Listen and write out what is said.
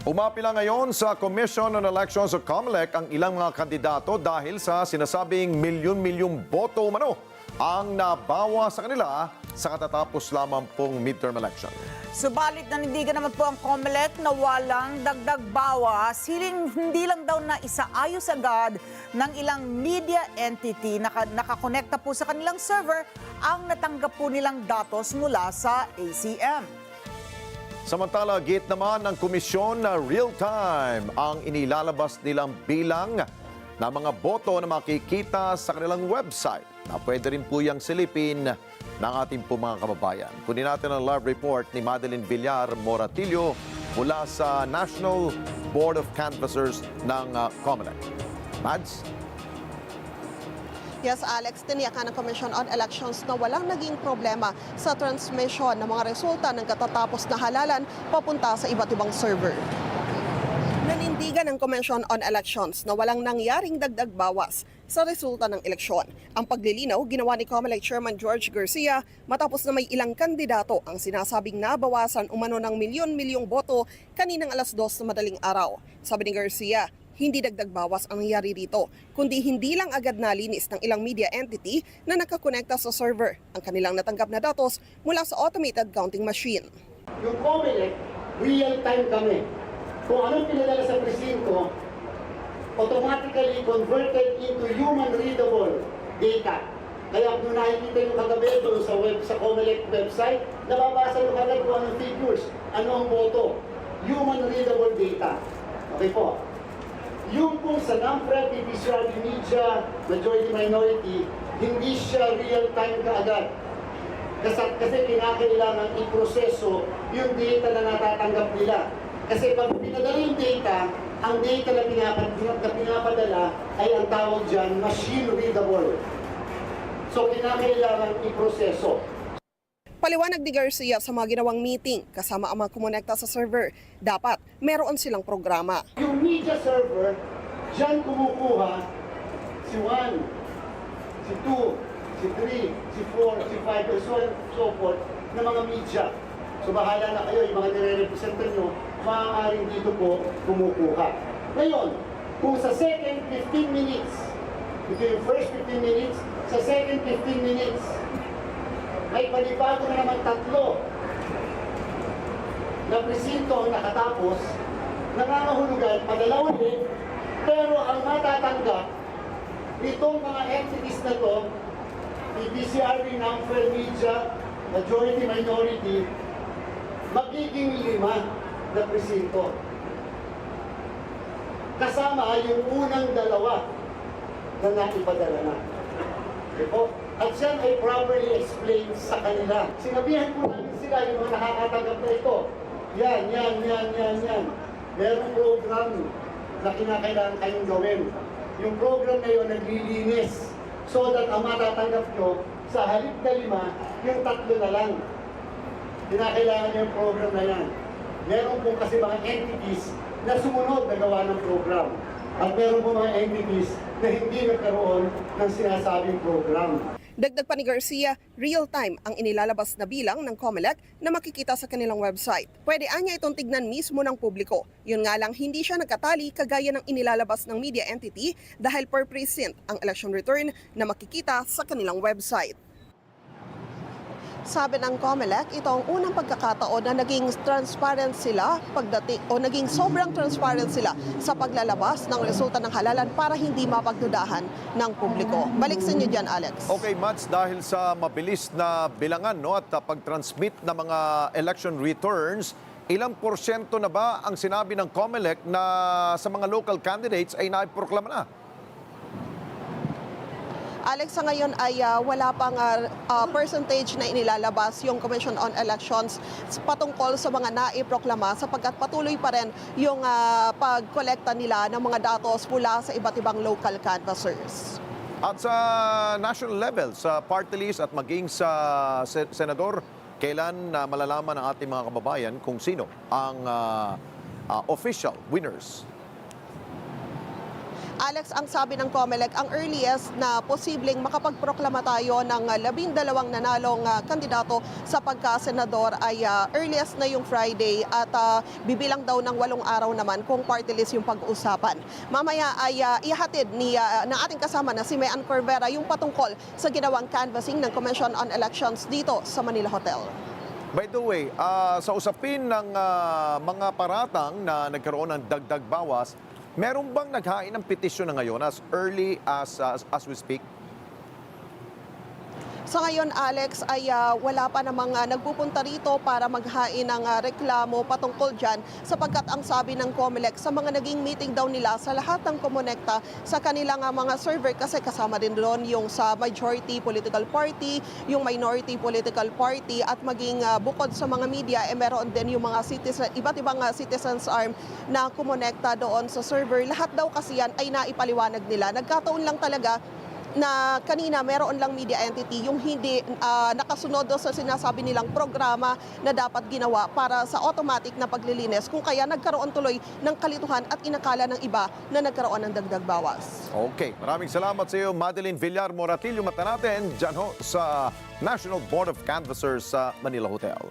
Umapila ngayon sa Commission on Elections o COMELEC ang ilang mga kandidato dahil sa sinasabing milyon-milyong boto umano ang nabawa sa kanila sa katatapos lamang pong midterm election. Subalit nanindigan naman po ang COMELEC na walang dagdag bawas. Hindi lang daw na isaayos agad ng ilang media entity na nakakonekta po sa kanilang server ang natanggap po nilang datos mula sa ACM. Samantala, gate naman ng komisyon na real-time ang inilalabas nilang bilang na mga boto na makikita sa kanilang website na pwede rin po yung silipin ng ating po mga kababayan. Kunin natin ang live report ni Madeline Villar Moratillo mula sa National Board of Canvassers ng COMELEC. Mads? Yes, Alex, tiniyakan ng Commission on Elections na walang naging problema sa transmission ng mga resulta ng katatapos na halalan papunta sa iba't ibang server. Nanindigan ng Commission on Elections na walang nangyaring dagdag bawas sa resulta ng eleksyon. Ang paglilinaw ginawa ni COMELEC Chairman George Garcia matapos na may ilang kandidato ang sinasabing nabawasan umano ng milyon-milyong boto kaninang alas 2 na madaling araw. Sabi ni Garcia, hindi dagdag bawas ang nangyari dito, kundi hindi lang agad nalinis ng ilang media entity na nakakonekta sa server ang kanilang natanggap na datos mula sa automated counting machine. Yung COMELEC, real-time kami. Kung anong pinadala sa presinto, automatically converted into human-readable data. Kaya kung nakikita yung kagabi doon sa COMELEC website, nababasa nyo kagad kung anong figures, ano ang boto. Human-readable data. Okay po. Yung kung sa NAMFRED, PPCRD Media, Majority Minority, hindi siya real-time kaagad. Kasi kinakailangan i-proseso yung data na natatanggap nila. Kasi pag pinadala yung data, ang data na pinapadala ay ang tawag dyan, machine readable. So kinakailangan i-proseso. Paliwanag ni Garcia sa mga ginawang meeting kasama ang mga kumonekta sa server, dapat meron silang programa. Yung media server, dyan kumukuha si 1, si 2, si 3, si 4, si 5, and so forth na mga media. So bahala na kayo, yung mga nire-representa nyo, maaaring dito po kumukuha. Ngayon, kung sa second 15 minutes, ito yung first 15 minutes, sa second 15 minutes, may panibago na naman 3 na presinto ang nakatapos, nangangahulugan, padala ulit, pero ang matatanggap nitong mga entities na to, PPCRD, NAMFRED, Media, Majority Minority, magiging 5 na presinto. Kasama yung unang 2 na naipadala na. Okay po? At yan ay properly explained sa kanila. Sinabihan po namin sila yung mga nakakatanggap na ito. Yan. Merong program na kinakailangan kayong gawin. Yung program na yun naglilinis so that ang matatanggap nyo sa halip na 5, yung 3 na lang. Kinakailangan nyo yung program na yan. Meron po kasi mga entities na sumunod na gawa ng program. At meron po mga entities na hindi nagkaroon ng sinasabing program. Dagdag pa ni Garcia, real-time ang inilalabas na bilang ng COMELEC na makikita sa kanilang website. Pwede anya itong tignan mismo ng publiko. Yun nga lang hindi siya nagkatali kagaya ng inilalabas ng media entity dahil per precinct ang election return na makikita sa kanilang website. Sabi ng COMELEC, ito ang unang pagkakataon na naging transparent sila naging sobrang transparent sila sa paglalabas ng resulta ng halalan para hindi mapagdudahan ng publiko. Balik sa inyo dyan, Alex. Okay, Mads, dahil sa mabilis na bilangan at pag-transmit ng mga election returns, ilang porsyento na ba ang sinabi ng COMELEC na sa mga local candidates ay naiproklama na? Alex, sa ngayon ay wala pang percentage na inilalabas yung Commission on Elections patungkol sa mga naiproklama sapagkat patuloy pa rin yung pagkolekta nila ng mga datos mula sa iba't ibang local canvassers. At sa national level, sa party list at maging sa senador, kailan malalaman ng ating mga kababayan kung sino ang official winners? Alex, ang sabi ng COMELEC, ang earliest na posibleng makapagproklama tayo ng 12 nanalong kandidato sa pagka-senador ay earliest na yung Friday at bibilang daw ng 8 araw naman kung party list yung pag-uusapan. Mamaya ay ihatid ng ating kasama na si Mayan Corvera yung patungkol sa ginawang canvassing ng Commission on Elections dito sa Manila Hotel. By the way, sa usapin ng mga paratang na nagkaroon ng dagdag bawas, meron bang naghain ng petisyon na ngayon as early as we speak? Sa ngayon, Alex, ay wala pa namang nagpupunta rito para maghain ng reklamo patungkol dyan sapagkat ang sabi ng COMELEC sa mga naging meeting daw nila sa lahat ng kumonekta sa kanilang mga server kasi kasama din doon yung sa majority political party, yung minority political party at maging bukod sa mga media, meron din yung mga citizen, iba't ibang citizens arm na kumonekta doon sa server. Lahat daw kasi yan ay naipaliwanag nila. Nagkataon lang talaga na kanina meron lang media entity yung hindi nakasunod sa sinasabi nilang programa na dapat ginawa para sa automatic na paglilinis kung kaya nagkaroon tuloy ng kalituhan at inakala ng iba na nagkaroon ng dagdag bawas. Okay, maraming salamat sa iyo, Madeline Villar Moratillo. Mata natin dyan ho sa National Board of Canvassers sa Manila Hotel.